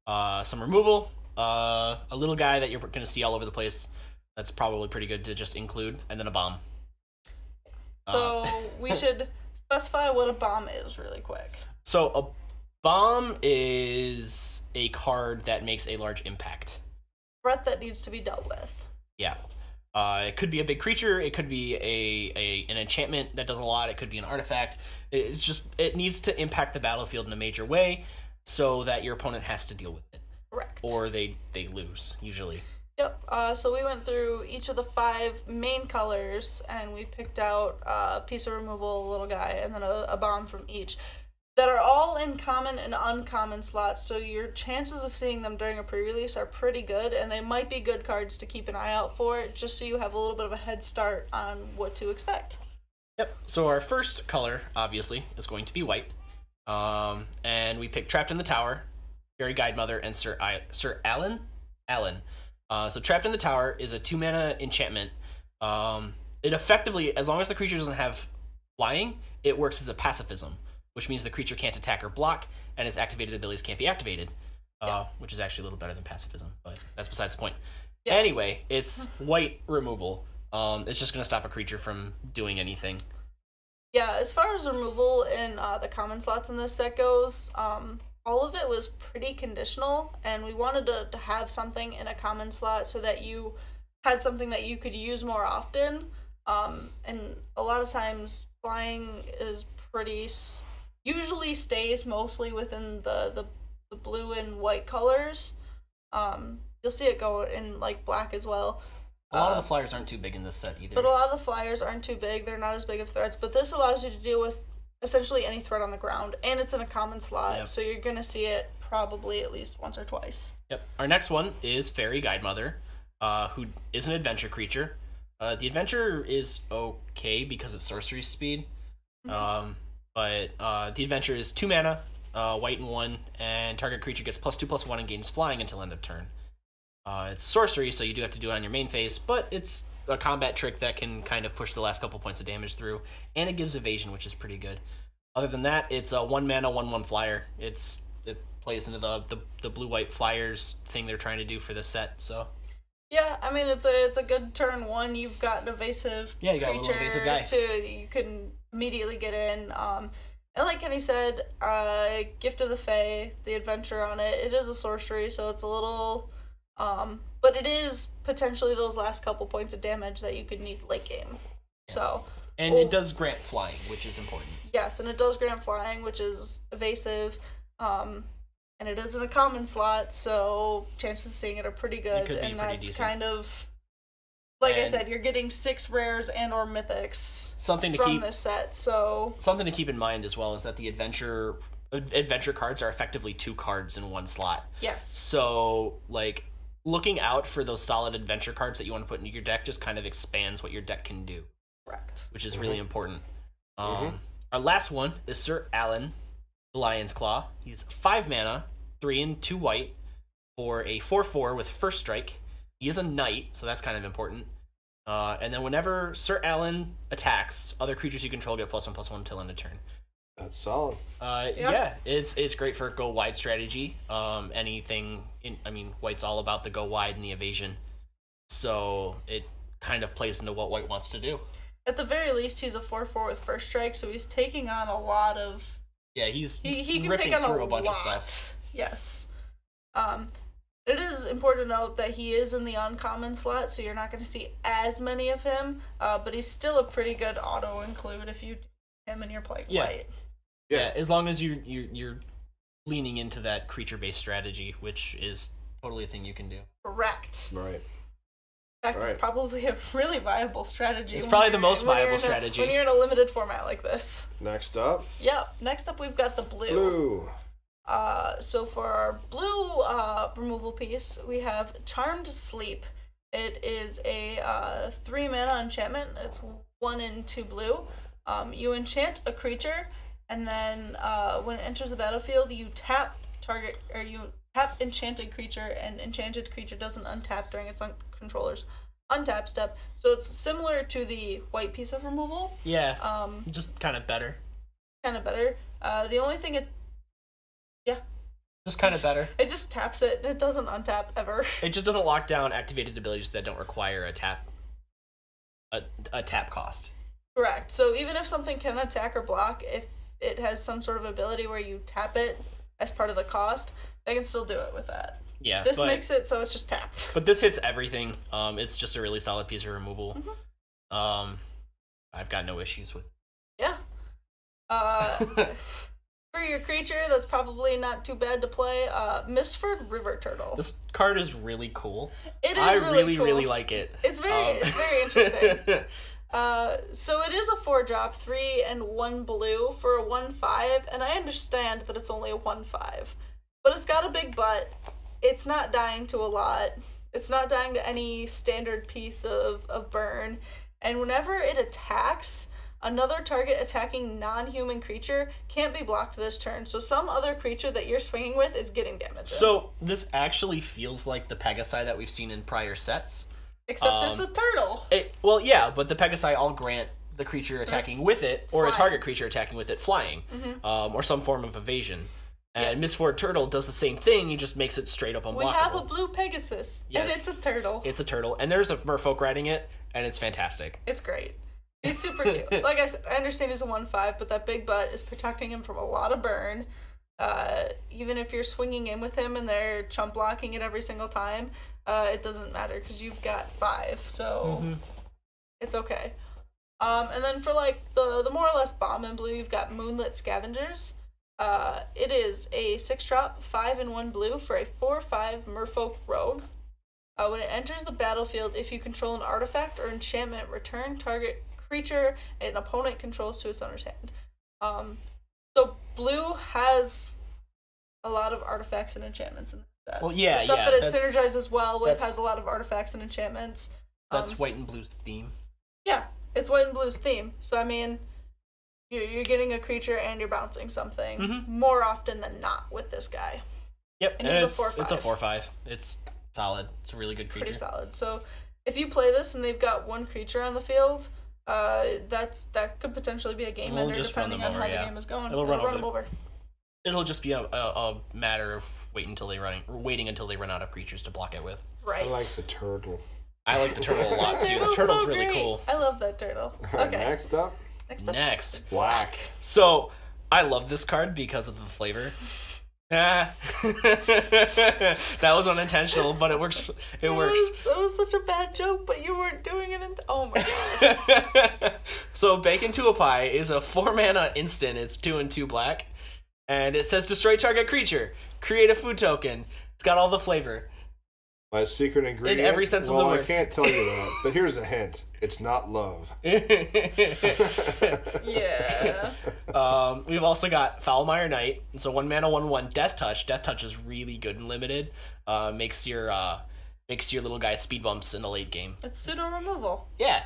some removal, a little guy that you're going to see all over the place. That's probably pretty good to just include, and then a bomb. So we should specify what a bomb is really quick. So a bomb is a card that makes a large impact. Threat that needs to be dealt with. Yeah. It could be a big creature. It could be an enchantment that does a lot. It could be an artifact. It needs to impact the battlefield in a major way so that your opponent has to deal with it. Correct. Or they lose, usually. Yep. So we went through each of the 5 main colors, and we picked out a piece of removal, a little guy, and then a bomb from each that are all in common and uncommon slots. So your chances of seeing them during a pre-release are pretty good, and they might be good cards to keep an eye out for, just so you have a little bit of a head start on what to expect. Yep. So our first color, obviously, is going to be white. And we picked Trapped in the Tower, Fairy Guidemother, and Sir Alan. So Trapped in the Tower is a 2-mana enchantment. It effectively, as long as the creature doesn't have flying, it works as a pacifism, which means the creature can't attack or block, and its activated abilities can't be activated, which is actually a little better than pacifism, but that's besides the point. Yeah. Anyway, it's white removal. It's just going to stop a creature from doing anything. Yeah, as far as removal in the common slots in this set goes, all of it was pretty conditional, and we wanted to have something in a common slot so that you had something that you could use more often. And a lot of times, flying is usually stays mostly within the blue and white colors. You'll see it go in like black as well. A lot of the flyers aren't too big in this set either. But a lot of the flyers aren't too big. They're not as big of threats. But this allows you to deal with essentially any threat on the ground. And it's in a common slot. Yep. So you're going to see it probably at least once or twice. Yep. Our next one is Fairy Guidemother, who is an adventure creature. The adventure is okay because it's sorcery speed. Mm-hmm. But the adventure is 2 mana, white and 1, and target creature gets +2/+1 and gains flying until end of turn. It's sorcery, so you do have to do it on your main phase, but it's a combat trick that can kind of push the last couple points of damage through, and it gives evasion, which is pretty good. Other than that, it's a 1 mana, 1/1 flyer. It plays into the blue-white flyers thing they're trying to do for this set, so... Yeah, I mean, it's a good turn 1. You've got an evasive you got creature a little evasive guy. You can immediately get in. And like Kenny said, Gift of the Fae, the adventure on it is a sorcery, so it's a little... but it is potentially those last couple points of damage that you could need late game. So... And it does grant flying, which is important. Yes, and it does grant flying, which is evasive. And it is in a common slot, so chances of seeing it are pretty good. And that's decent. Kind of, like I said, you're getting 6 rares and or mythics from this set. So something to keep in mind as well is that the adventure cards are effectively 2 cards in 1 slot. Yes. So like looking out for those solid adventure cards that you want to put into your deck just kind of expands what your deck can do. Correct. Which is really important. Our last one is Sir Alan, the Lion's Claw. He's 5 mana, 3 and 2 white, for a 4/4 with first strike. He is a knight, so that's kind of important. And then whenever Sir Alan attacks, other creatures you control get +1/+1 until end of turn. That's solid. Yeah, it's great for go wide strategy. White's all about the go wide and the evasion, so it kind of plays into what white wants to do. At the very least, he's a 4/4 with first strike, so he's taking on a lot of... Yeah, he can ripping take on through a bunch of stuff. Yes. It is important to note that he is in the uncommon slot, so you're not going to see as many of him, but he's still a pretty good auto-include if you do him and you're playing white. Yeah, as long as you're leaning into that creature-based strategy, which is totally a thing you can do. Correct. Right. In fact, it's probably a really viable strategy. It's probably the most viable strategy. When you're in a limited format like this. Next up? Yep. Next up, we've got the blue. So for our blue removal piece, we have Charmed Sleep. It is a 3 mana enchantment. It's 1 and 2 blue. You enchant a creature, and then when it enters the battlefield, you tap enchanted creature, and enchanted creature doesn't untap during its controller's untap step. So it's similar to the white piece of removal. Yeah. Just kind of better. The only thing it Yeah. Just kind of better. It just taps it. It doesn't untap ever. It just doesn't lock down activated abilities that don't require a tap cost. Correct. So even if something can attack or block, if it has some sort of ability where you tap it as part of the cost, they can still do it with that. Yeah. This makes it so it's just tapped. But this hits everything. It's just a really solid piece of removal. Mm-hmm. I've got no issues with. Yeah. For your creature, that's probably not too bad to play. Mistford River Turtle. This card is really cool. It is I really cool. really like it. It's very interesting. So it is a 4-drop, 3 and 1 blue for a 1/5, and I understand that it's only a 1/5, but it's got a big butt. It's not dying to a lot. It's not dying to any standard piece of burn, and whenever it attacks, another target attacking non-human creature can't be blocked this turn, so some other creature that you're swinging with is getting damage. So this actually feels like the Pegasi that we've seen in prior sets. Except it's a turtle. Well, yeah, but the Pegasi all grant the creature attacking with it, or a target creature attacking with it, flying, or some form of evasion. And Mistford Turtle does the same thing, he just makes it straight up unblockable. We have a blue Pegasus, and it's a turtle. It's a turtle, and there's a merfolk riding it, and it's fantastic. It's great. He's super cute. Like I said, I understand he's a 1/5, but that big butt is protecting him from a lot of burn. Even if you're swinging in with him and they're chump blocking it every single time, it doesn't matter because you've got 5, so it's okay. And then for like the more or less bomb in blue, you've got Moonlit Scavengers. It is a 6-drop, 5 and 1 blue for a 4/5 Merfolk Rogue. When it enters the battlefield, if you control an artifact or enchantment, return target creature an opponent controls to its owner's hand. So blue has a lot of artifacts and enchantments in that. Well, yeah, the stuff yeah, that it synergizes well with has a lot of artifacts and enchantments. That's white and blue's theme. Yeah, it's white and blue's theme. So I mean, you're getting a creature and you're bouncing something more often than not with this guy. Yep, and he's a 4/5. It's a 4/5. It's solid. It's a really good creature. Pretty solid. So if you play this and they've got one creature on the field, that could potentially be a game ender depending on how the game is going. It'll run them over. It'll just be a matter of waiting until they run out of creatures to block it with. Right. I like the turtle. I like the turtle a lot too. The turtle's really cool. I love that turtle. Okay. Next up. Black. So I love this card because of the flavor. That was unintentional, but it works. It works. That was such a bad joke, but you weren't doing it. Oh my god. So Bacon to a Pie is a 4-mana instant. It's 2 and 2 black, and it says destroy target creature, create a food token. It's got all the flavor. My secret ingredient? In every sense of the word. I can't tell you that, but here's a hint. It's not love. Yeah. We've also got Foulmire Knight. It's a 1-mana 1/1 Death Touch. Death Touch is really good and limited. Makes your little guy speed bumps in the late game. It's pseudo removal. Yeah.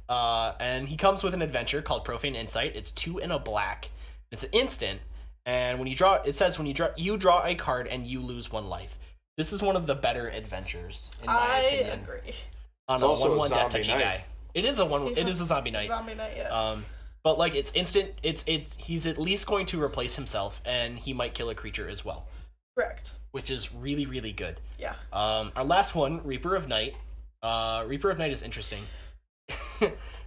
And he comes with an adventure called Profane Insight. It's 2 and a black. It's an instant, and when you draw, it says when you draw a card and you lose 1 life. This is one of the better adventures, in my opinion. I agree. On a 1/1 death touching guy. It is a zombie knight. Zombie knight, yes. But like it's instant. He's at least going to replace himself, and he might kill a creature as well. Correct. Which is really, really good. Yeah. Our last one, Reaper of Night. Reaper of Night is interesting.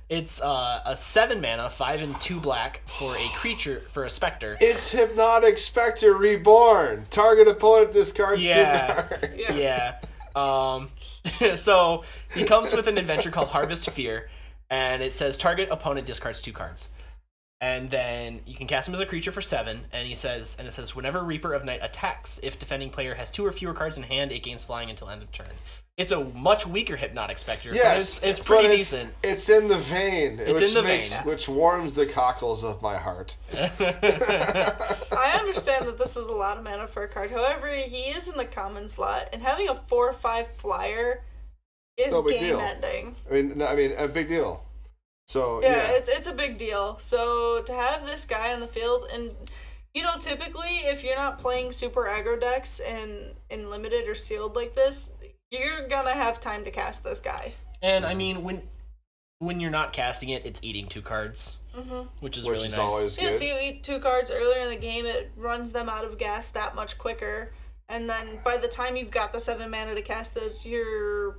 It's a 7-mana 5 and 2 black for a creature, for a specter. It's Hypnotic Spectre Reborn. Target opponent discards 2 cards. Yes. Yeah. So he comes with an adventure called Harvest Fear, and it says target opponent discards 2 cards. And then you can cast him as a creature for 7, and it says whenever Reaper of Night attacks, if defending player has 2 or fewer cards in hand, it gains flying until end of turn. It's a much weaker Hypnotic Spectre, yes, but it's pretty decent. It's in the vein. vein. Which warms the cockles of my heart. I understand that this is a lot of mana for a card. However, he is in the common slot, and having a 4/5 flyer is game ending. I mean, a big deal. So yeah, it's a big deal. So to have this guy on the field, and typically if you're not playing super aggro decks in limited or sealed like this, you're gonna have time to cast this guy. And I mean, when you're not casting it, it's eating 2 cards. which is Which really is nice. always Yeah, good. so you eat 2 cards earlier in the game, it runs them out of gas that much quicker. And then by the time you've got the 7 mana to cast this, you're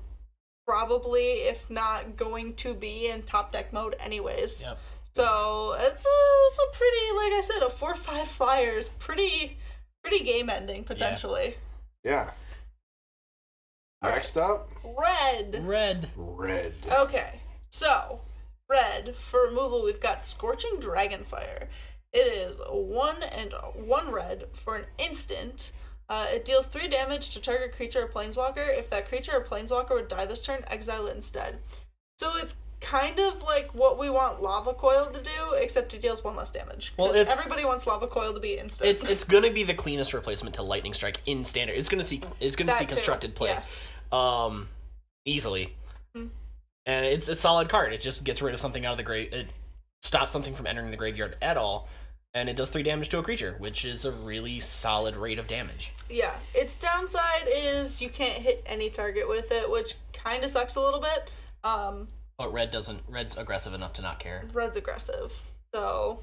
probably, if not going to be in top deck mode anyways. Yep. So it's a pretty, like I said, a 4/5 flyers, pretty game ending potentially. Yeah. Next up, Red. red. Okay, so red for removal, we've got Scorching Dragonfire. It is 1 and 1 red for an instant. It deals 3 damage to target creature or planeswalker. If that creature or planeswalker would die this turn, exile it instead. So it's kind of like what we want Lava Coil to do, except it deals 1 less damage. Well, everybody wants Lava Coil to be instant. It's gonna be the cleanest replacement to Lightning Strike in standard. It's gonna see constructed play. Yes. Easily. Mm-hmm. And it's a solid card. It just gets rid of something out of the grave. It stops something from entering the graveyard at all, and it does 3 damage to a creature, which is a really solid rate of damage. Yeah, its downside is you can't hit any target with it, which kind of sucks a little bit. But red's aggressive enough to not care. Red's aggressive, so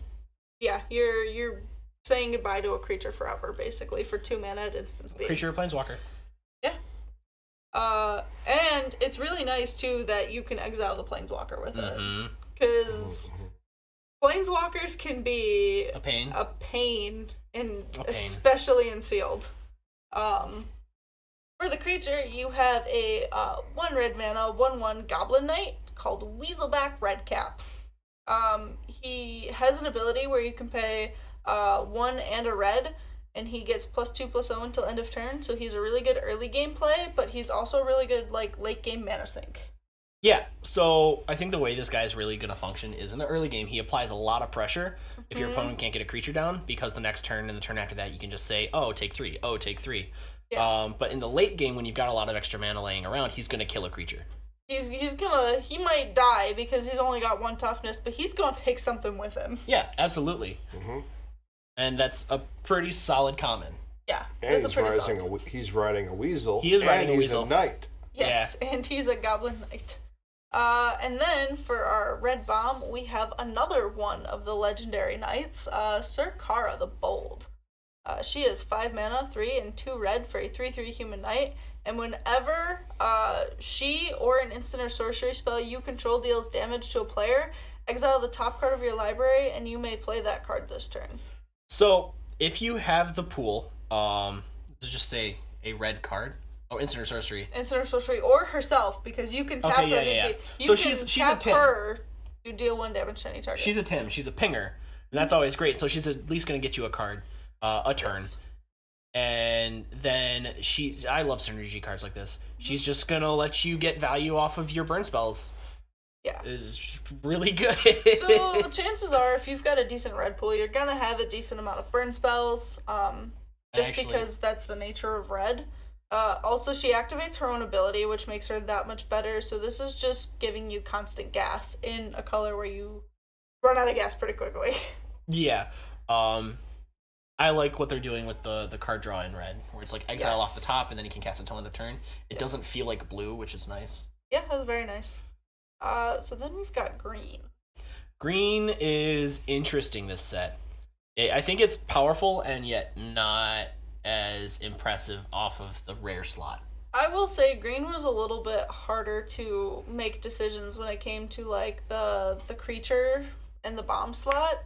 yeah, you're saying goodbye to a creature forever, basically, for 2 mana at instant speed. Creature or planeswalker. Yeah. And it's really nice too that you can exile the planeswalker with it, because planeswalkers can be A pain. Especially in sealed. For the creature, you have a 1 red mana, 1/1 Goblin Knight called Weaselback Redcap. He has an ability where you can pay 1 and a red, and he gets +2/+0 until end of turn. So he's a really good early game play, but he's also a really good like late game mana sink. Yeah, so I think the way this guy is really going to function is in the early game, he applies a lot of pressure if your opponent can't get a creature down, because the next turn and the turn after that, you can just say, oh, take 3, oh, take 3. Yeah. But in the late game, when you've got a lot of extra mana laying around, he's going to kill a creature. He might die because he's only got 1 toughness, but he's gonna take something with him. Yeah, absolutely. And that's a pretty solid common. Yeah, And it's a pretty solid. he's riding a weasel. He is riding a weasel. He's a knight. Yes, and he's a Goblin Knight. And then for our red bomb, we have another one of the legendary knights, Sirkara the Bold. She is 5 mana, 3 and 2 red for a 3/3 human knight. And whenever she or an instant or sorcery spell you control deals damage to a player, exile the top card of your library, and you may play that card this turn. So if you have the pool, let's just say a red card. Oh, instant or sorcery. Instant or sorcery, or herself, because you can tap her to you So can she's tap a Tim. her to deal 1 damage to any target. She's a Tim. She's a pinger. And that's always great. So she's at least going to get you a card, a turn. Yes. And then I love synergy cards like this. She's just going to let you get value off of your burn spells. Yeah. It's really good. So chances are, if you've got a decent red pool, you're gonna have a decent amount of burn spells. Because that's the nature of red. Also, she activates her own ability, which makes her that much better. So this is just giving you constant gas in a color where you run out of gas pretty quickly. Yeah. I like what they're doing with the card draw in red, where it's like exile off the top and then you can cast until end of turn. It doesn't feel like blue, which is nice. Yeah, that's very nice. So then we've got green. Green is interesting this set. I think it's powerful and yet not as impressive off of the rare slot. I will say green was a little bit harder to make decisions when it came to like the creature and the bomb slot.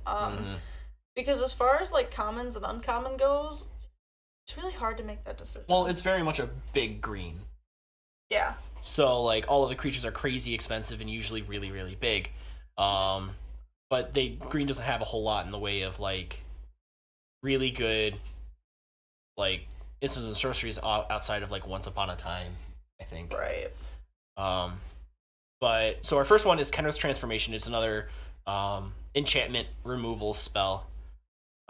Because as far as like commons and uncommon goes, it's really hard to make that decision. Well, it's very much a big green. Yeah. So like all of the creatures are crazy expensive and usually really, really big. But green doesn't have a whole lot in the way of like really good like instants and sorceries outside of like Once Upon a Time, I think. Right. But so our first one is Kenra's Transformation. It's another enchantment removal spell.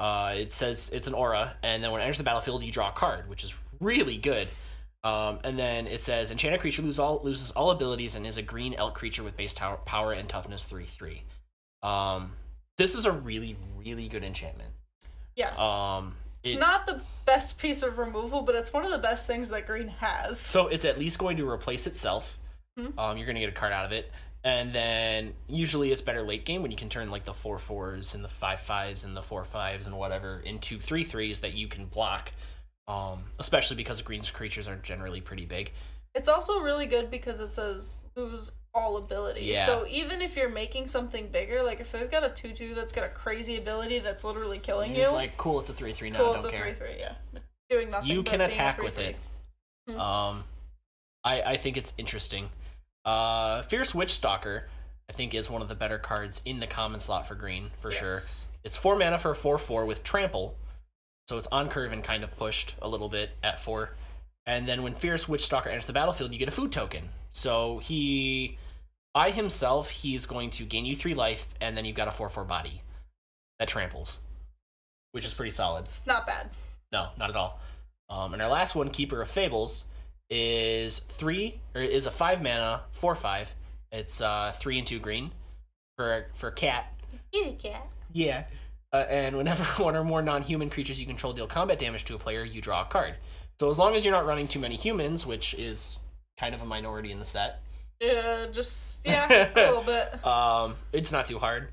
It says it's an aura, and then when it enters the battlefield, you draw a card, which is really good. And then it says enchanted creature loses all abilities and is a green elk creature with base power and toughness 3/3. This is a really, really good enchantment. Yes. It's not the best piece of removal, but it's one of the best things that green has. So it's at least going to replace itself. You're going to get a card out of it. And then usually it's better late game when you can turn like the 4/4s and the 5/5s and the 4/5s and whatever into 3/3s that you can block. Especially because the green creatures are generally pretty big. It's also really good because it says lose all ability. Yeah. So even if you're making something bigger, like if they've got a 2/2 that's got a crazy ability that's literally killing you. It's like, cool, it's a 3/3 now, cool, don't care. It's a 3/3, yeah. It's doing nothing. You but can being a attack 3/3. with it. Hmm. I think it's interesting. Fierce Witchstalker, I think, is one of the better cards in the common slot for green, for sure. It's 4 mana for a 4/4 with Trample, so it's on curve and kind of pushed a little bit at 4. And then when Fierce Witchstalker enters the battlefield, you get a food token. So by himself, he's going to gain you 3 life, and then you've got a 4/4 body that tramples, which is pretty solid. It's not bad. No, not at all. And our last one, Keeper of Fables, is a 5 mana 4/5. It's 3 and 2 green for cat. Eat a cat. Yeah. And whenever one or more non-human creatures you control deal combat damage to a player, you draw a card. So as long as you're not running too many humans, which is kind of a minority in the set. Yeah, a little bit. It's not too hard.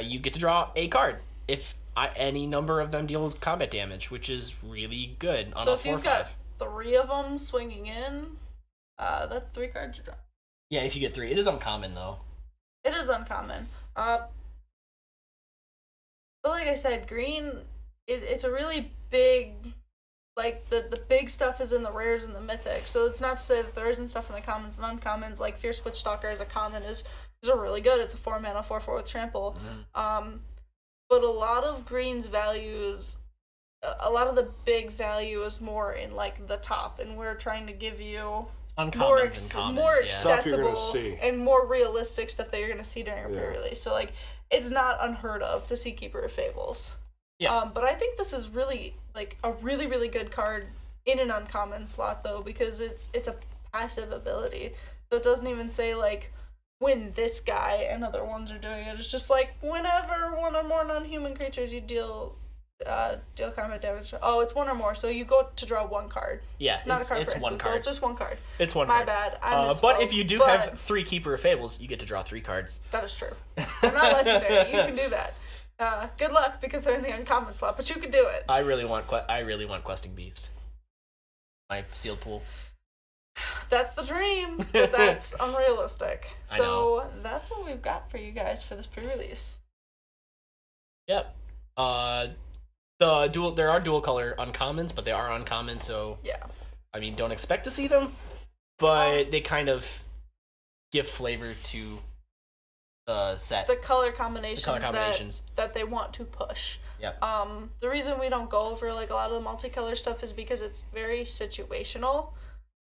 You get to draw a card if any number of them deal combat damage, which is really good on so a 4/5. if you've got 3 of them swinging in, that's 3 cards you draw. Yeah, if you get 3. It is uncommon, though. It is uncommon. But like I said, green, it's a really big, like, the big stuff is in the rares and the mythics. So it's not to say that there isn't stuff in the commons and uncommons. Like, Fierce Witchstalker as a common is a really good. It's a 4 mana 4/4 with trample. But a lot of green's values, a lot of the big value is more in, like, the top. And we're trying to give you more accessible and more realistic stuff that you're going to see during a pre-release. So, like, it's not unheard of to see Keeper of Fables. Yeah. But I think this is really, like, a really, really good card in an uncommon slot, though, because it's a passive ability. So it doesn't even say, like, when this guy and other ones are doing it. It's just, like, whenever one or more non-human creatures you deal combat damage. Oh, it's 1 or more, so you go to draw 1 card. Yeah, it's not a card it's per 1 instance, card. so it's just 1 card. It's 1 My card. bad. I but if you do have 3 Keeper of Fables, you get to draw 3 cards. That is true. They're not legendary. You can do that. Good luck because they're in the uncommon slot, but you can do it. I really want Questing Beast. My sealed pool. That's the dream, but that's unrealistic. So that's what we've got for you guys for this pre-release. Yep. There are dual color uncommons, but they are uncommon, so yeah. I mean, don't expect to see them, but they kind of give flavor to the set. The color combinations, that they want to push. Yep. The reason we don't go over, like, a lot of the multicolor stuff is because it's very situational.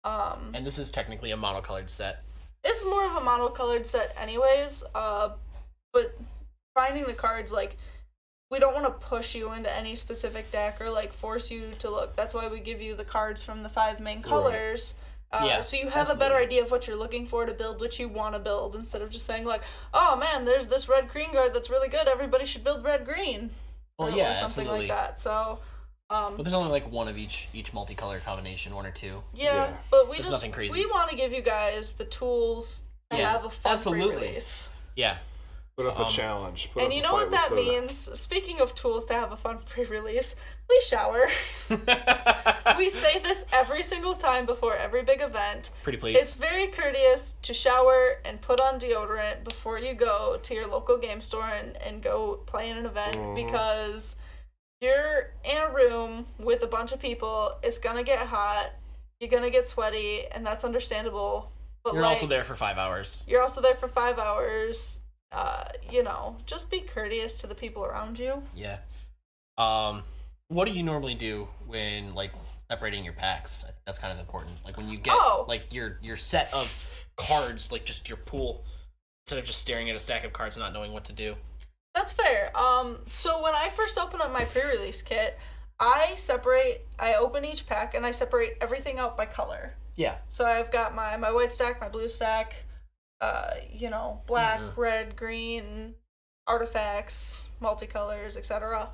And this is technically a monocolored set. It's more of a monocolored set anyways, but finding the cards, like, we don't want to push you into any specific deck or, like, force you to look. That's why we give you the cards from the 5 main colors. Right. So you have a better idea of what you're looking for to build what you want to build, instead of just saying, like, oh man, there's this red-green card that's really good, everybody should build red-green. Well, or something absolutely. like that. So, but there's only, like, 1 of each multicolor combination, 1 or 2. Yeah, but there's nothing crazy. We want to give you guys the tools to have a fun pre-release. Yeah. Put up a challenge. And you know what that means? Speaking of tools to have a fun pre-release, please shower. We say this every single time before every big event. Pretty please. It's very courteous to shower and put on deodorant before you go to your local game store and go play in an event, because you're in a room with a bunch of people, it's gonna get hot, you're gonna get sweaty, and that's understandable. But you're also there for 5 hours. You're also there for 5 hours. Just be courteous to the people around you. Yeah. What do you normally do when, like, separating your packs? I think that's kind of important. Like, when you get like your set of cards, like just your pool, instead of just staring at a stack of cards and not knowing what to do. That's fair. So when I first open up my pre-release kit, I open each pack and I separate everything out by color. Yeah. So I've got my white stack, my blue stack, black, red, green, artifacts, multicolors, etc.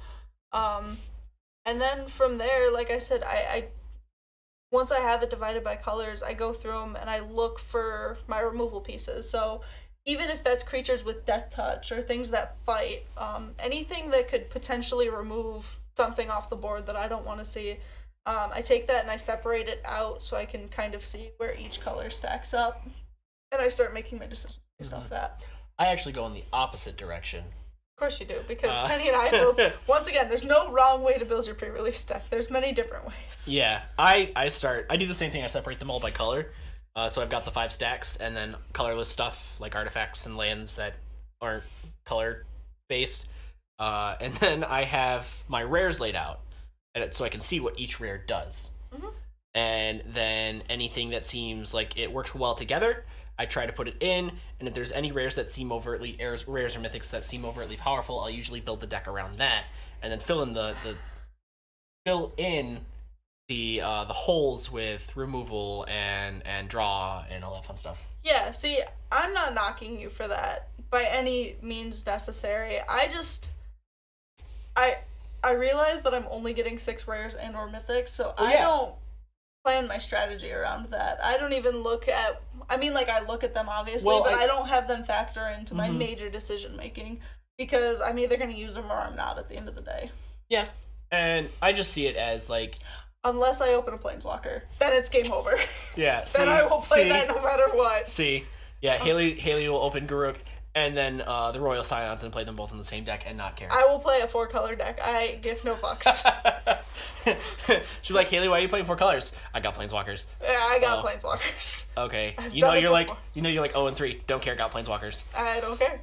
And then from there, like I said, I once I have it divided by colors, I go through them and I look for my removal pieces. So even if that's creatures with death touch or things that fight, anything that could potentially remove something off the board that I don't want to see, I take that and I separate it out so I can kind of see where each color stacks up, and I start making my decisions based off that. I actually go in the opposite direction. Of course you do, because Kenny and I build, once again, there's no wrong way to build your pre-release deck. There's many different ways. Yeah, I do the same thing. I separate them all by color. So I've got the 5 stacks, and then colorless stuff, like artifacts and lands that aren't color-based. And then I have my rares laid out, so I can see what each rare does. Mm-hmm. And then anything that seems like it works well together, I try to put it in, and if there's any rares that seem overtly rares or mythics that seem overtly powerful, I'll usually build the deck around that, and then fill in the holes with removal and draw and all that fun stuff. Yeah, see, I'm not knocking you for that by any means necessary. I realize that I'm only getting 6 rares and or mythics, so I don't plan my strategy around that. I don't even look at, I look at them obviously, but I don't have them factor into my major decision making, because I'm either going to use them or I'm not at the end of the day. Yeah, and I just see it as like, unless I open a Planeswalker, then it's game over. Yeah, then I will play that no matter what. Haley will open Garruk and then the Royal Scions and play them both in the same deck and not care. I will play a 4-color deck. I give no fucks. She'll be like, Haley, why are you playing 4 colors? I got Planeswalkers. Yeah, I got Planeswalkers. Okay. You're like 0-3. Don't care, got Planeswalkers. I don't care.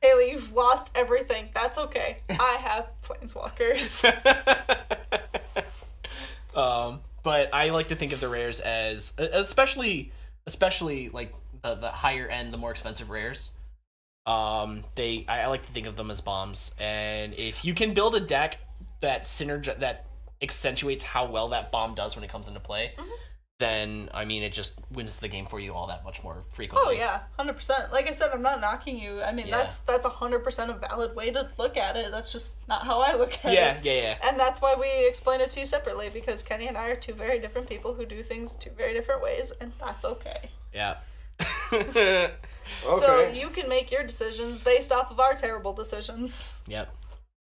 Haley, you've lost everything. That's okay. I have Planeswalkers. But I like to think of the rares as, especially like the higher end, the more expensive rares. I like to think of them as bombs, and if you can build a deck that accentuates how well that bomb does when it comes into play, then it just wins the game for you all that much more frequently. Oh yeah, 100%. Like I said, I'm not knocking you. That's 100% a valid way to look at it. That's just not how I look at it. Yeah. And that's why we explain it to you separately, because Kenny and I are 2 very different people who do things 2 very different ways, and that's okay. Yeah. Okay. So you can make your decisions based off of our terrible decisions. Yep.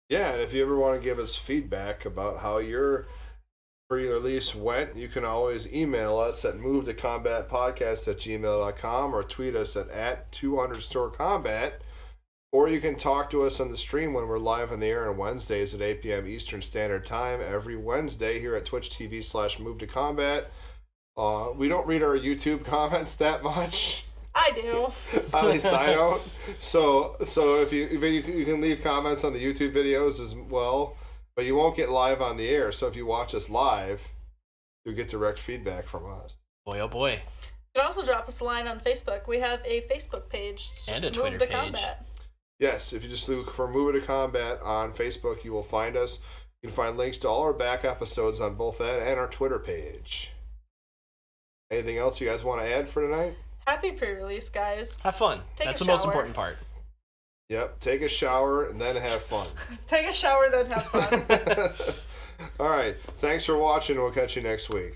Yeah, and if you ever want to give us feedback about how your pre-release went, you can always email us at movetocombatpodcast@gmail.com or tweet us at 2_combat, or you can talk to us on the stream when we're live on the air on Wednesdays at 8 p.m. Eastern Standard Time every Wednesday here at twitch.tv/movetocombat. We don't read our YouTube comments that much. I do. At least I don't. So if you can leave comments on the YouTube videos as well, but you won't get live on the air. So if you watch us live, you'll get direct feedback from us. Boy, oh boy. You can also drop us a line on Facebook. We have a Facebook page. And a Twitter page. Combat. Yes, if you just look for Move It to Combat on Facebook, you will find us. You can find links to all our back episodes on both that and our Twitter page. Anything else you guys want to add for tonight? Happy pre-release, guys. Have fun. That's the most important part. Yep, take a shower and then have fun. Take a shower, then have fun. All right, thanks for watching. We'll catch you next week.